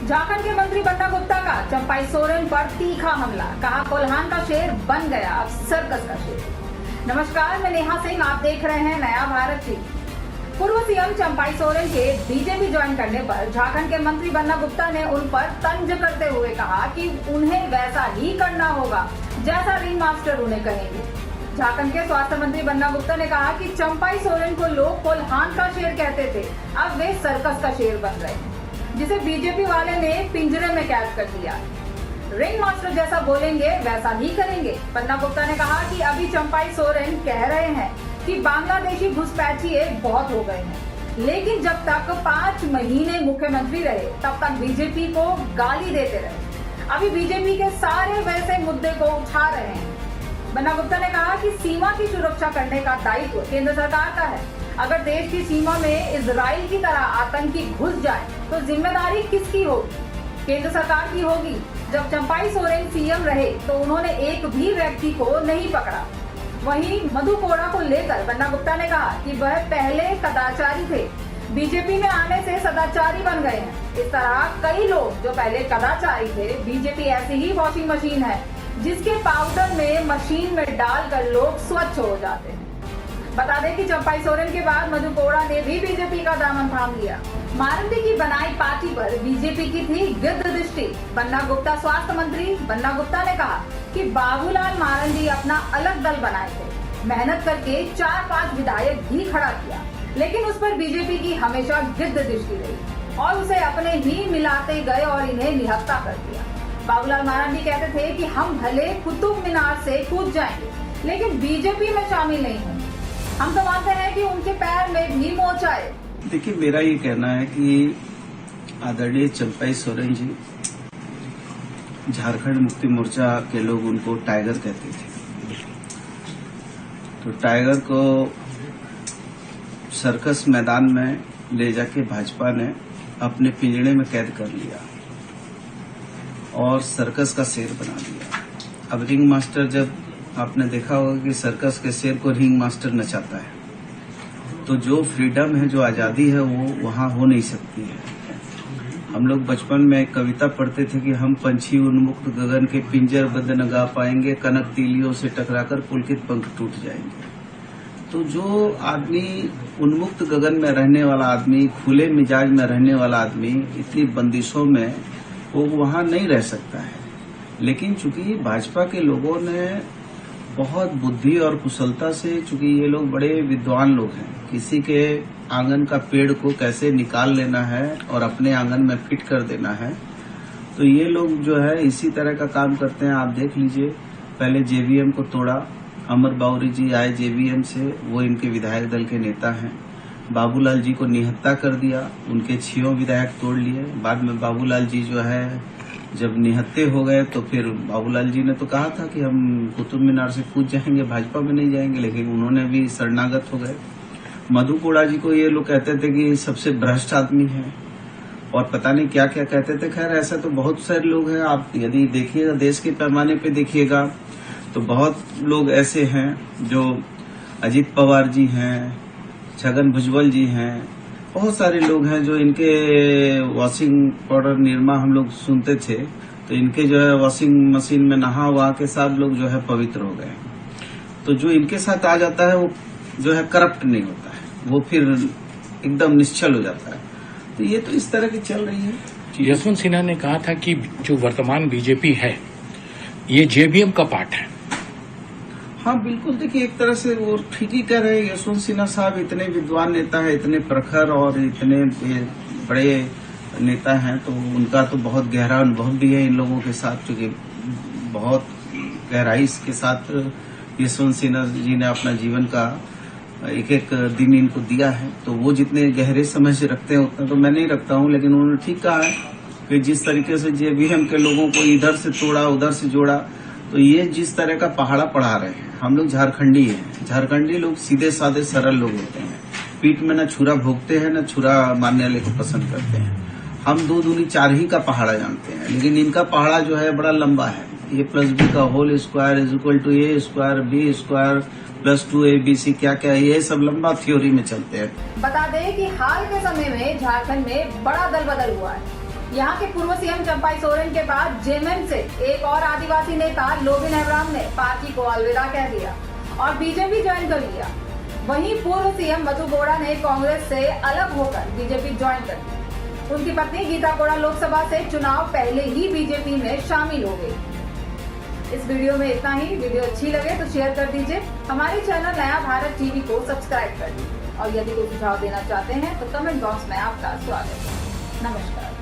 झारखंड के मंत्री बन्ना गुप्ता का चंपाई सोरेन पर तीखा हमला, कहा कोल्हान का शेर बन गया अब सर्कस का शेर। नमस्कार, मैं नेहा सिंह, आप देख रहे हैं नया भारत टीवी। पूर्व सीएम चंपाई सोरेन के बीजेपी ज्वाइन करने पर झारखंड के मंत्री बन्ना गुप्ता ने उन पर तंज करते हुए कहा कि उन्हें वैसा ही करना होगा जैसा रिंग मास्टर उन्हें कहेंगे। झारखंड के स्वास्थ्य मंत्री बन्ना गुप्ता ने कहा कि चंपाई सोरेन को लोग कोल्हान का शेर कहते थे, अब वे सर्कस का शेर बन रहे हैं, जिसे बीजेपी वाले ने पिंजरे में कैद कर दिया। रिंग मास्टर जैसा बोलेंगे वैसा ही करेंगे। बन्ना गुप्ता ने कहा कि अभी चंपाई सोरेन कह रहे हैं कि बांग्लादेशी घुसपैठिए बहुत हो गए हैं, लेकिन जब तक 5 महीने मुख्यमंत्री रहे तब तक बीजेपी को गाली देते रहे। अभी बीजेपी के सारे वैसे मुद्दे को उठा रहे हैं। बन्ना गुप्ता ने कहा कि सीमा की सुरक्षा करने का दायित्व केंद्र सरकार का है। अगर देश की सीमा में इजराइल की तरह आतंकी घुस जाए तो जिम्मेदारी किसकी होगी? केंद्र सरकार की होगी। जब चंपाई सोरेन सीएम रहे तो उन्होंने एक भी व्यक्ति को नहीं पकड़ा। वहीं मधु कोड़ा को लेकर बन्ना गुप्ता ने कहा कि वह पहले कदाचारी थे, बीजेपी में आने से सदाचारी बन गए हैं। इस तरह कई लोग जो पहले कदाचारी थे, बीजेपी ऐसी ही वॉशिंग मशीन है जिसके पाउडर में मशीन में डालकर लोग स्वच्छ हो जाते हैं। बता दें कि चंपाई सोरेन के बाद मधु कोड़ा ने भी बीजेपी का दामन थाम लिया। मारंडी की बनाई पार्टी पर बीजेपी की थी गिद्ध दृष्टि। बन्ना गुप्ता स्वास्थ्य मंत्री बन्ना गुप्ता ने कहा कि बाबूलाल मारंडी अपना अलग दल बनाए थे, मेहनत करके 4-5 विधायक भी खड़ा किया, लेकिन उस पर बीजेपी की हमेशा गिद्ध दृष्टि रही और उसे अपने ही मिलाते गए और इन्हें निहत्था कर दिया। बाबूलाल मारंडी कहते थे कि हम भले कुतुब मीनार से कूद जाएंगे, लेकिन बीजेपी में शामिल नहीं होंगे। हम तो मानते हैं कि उनके पैर में भी मोच आए। देखिए, मेरा ये कहना है कि आदरणीय चंपाई सोरेन जी, झारखंड मुक्ति मोर्चा के लोग उनको टाइगर कहते थे। तो टाइगर को सर्कस मैदान में ले जाके भाजपा ने अपने पिंजड़े में कैद कर लिया और सर्कस का शेर बना दिया। अब रिंग मास्टर, जब आपने देखा होगा कि सर्कस के शेर को रिंग मास्टर नचाता है, तो जो फ्रीडम है, जो आजादी है, वो वहां हो नहीं सकती है। हम लोग बचपन में एक कविता पढ़ते थे कि हम पंछी उन्मुक्त गगन के पिंजर बंद न गा पाएंगे, कनक तीलियों से टकराकर पुलकित पंख टूट जाएंगे। तो जो आदमी उन्मुक्त गगन में रहने वाला आदमी, खुले मिजाज में रहने वाला आदमी, इतनी बंदिशों में वो वहां नहीं रह सकता है। लेकिन चूंकि भाजपा के लोगों ने बहुत बुद्धि और कुशलता से, चूंकि ये लोग बड़े विद्वान लोग हैं, किसी के आंगन का पेड़ को कैसे निकाल लेना है और अपने आंगन में फिट कर देना है, तो ये लोग जो है इसी तरह का काम करते हैं। आप देख लीजिए, पहले जेवीएम को तोड़ा, अमर बाउरी जी आए जेवीएम से, वो इनके विधायक दल के नेता हैं। बाबूलाल जी को निहत्था कर दिया, उनके 6 विधायक तोड़ लिए। बाद में बाबूलाल जी जो है जब निहत्थे हो गए तो फिर बाबूलाल जी ने तो कहा था कि हम कुतुब मीनार से कूद जाएंगे, भाजपा में नहीं जाएंगे, लेकिन उन्होंने भी शरणागत हो गए। मधु कोड़ा जी को ये लोग कहते थे कि सबसे भ्रष्ट आदमी है और पता नहीं क्या क्या कहते थे। खैर, ऐसा तो बहुत सारे लोग हैं। आप यदि देखिएगा, देश के पैमाने पे देखिएगा तो बहुत लोग ऐसे हैं, जो अजीत पवार जी हैं, छगन भुजबल जी हैं, बहुत सारे लोग हैं जो इनके वॉशिंग पाउडर निर्मा हम लोग सुनते थे, तो इनके जो है वॉशिंग मशीन में नहा वहा के सब लोग जो है पवित्र हो गए। तो जो इनके साथ आ जाता है वो जो है करप्ट नहीं होता है, वो फिर एकदम निश्चल हो जाता है। तो ये तो इस तरह की चल रही है। यशवंत सिन्हा ने कहा था कि जो वर्तमान बीजेपी है ये जेवीएम का पार्ट है। हाँ, बिल्कुल। देखिए, एक तरह से वो ठीक ही कह रहे हैं। यशवंत सिन्हा साहब इतने विद्वान नेता है, इतने प्रखर और इतने बड़े नेता हैं, तो उनका तो बहुत गहरा अनुभव भी है इन लोगों के साथ, क्योंकि बहुत गहराई के साथ यशवंत सिन्हा जी ने अपना जीवन का एक एक दिन इनको दिया है। तो वो जितने गहरे समझ रखते हैं उतना तो मैं नहीं रखता हूँ, लेकिन उन्होंने ठीक कहा है कि जिस तरीके से जेवीएम के लोगों को इधर से तोड़ा, उधर से जोड़ा, तो ये जिस तरह का पहाड़ा पढ़ा रहे हैं। हम लोग झारखंडी हैं, झारखंडी लोग सीधे साधे सरल लोग होते हैं, पीठ में न छुरा भोगते हैं, न छुरा मारने वाले को पसंद करते हैं। हम 2 दूनी 4 ही का पहाड़ा जानते हैं, लेकिन इनका पहाड़ा जो है बड़ा लंबा है। ए प्लस बी का whole square is equal to A square B square plus 2abc क्या क्या है, ये सब लंबा थ्योरी में चलते हैं। बता दें कि हाल के समय में झारखंड में बड़ा दल बदल हुआ है। यहाँ के पूर्व सीएम चंपाई सोरेन के बाद जेएमएम से एक और आदिवासी नेता लोबिन हेम्ब्राम ने पार्टी को अलविदा कह दिया और बीजेपी ज्वाइन कर लिया। वहीं पूर्व सीएम मधु कोड़ा ने कांग्रेस से अलग होकर बीजेपी ज्वाइन कर ली। उनकी पत्नी गीता कोड़ा लोकसभा से चुनाव पहले ही बीजेपी में शामिल हो गई। इस वीडियो में इतना ही। वीडियो अच्छी लगे तो शेयर कर दीजिए। हमारे चैनल नया भारत टीवी को सब्सक्राइब कर दीजिए और यदि कोई सुझाव देना चाहते हैं तो कमेंट बॉक्स में आपका स्वागत है। नमस्कार।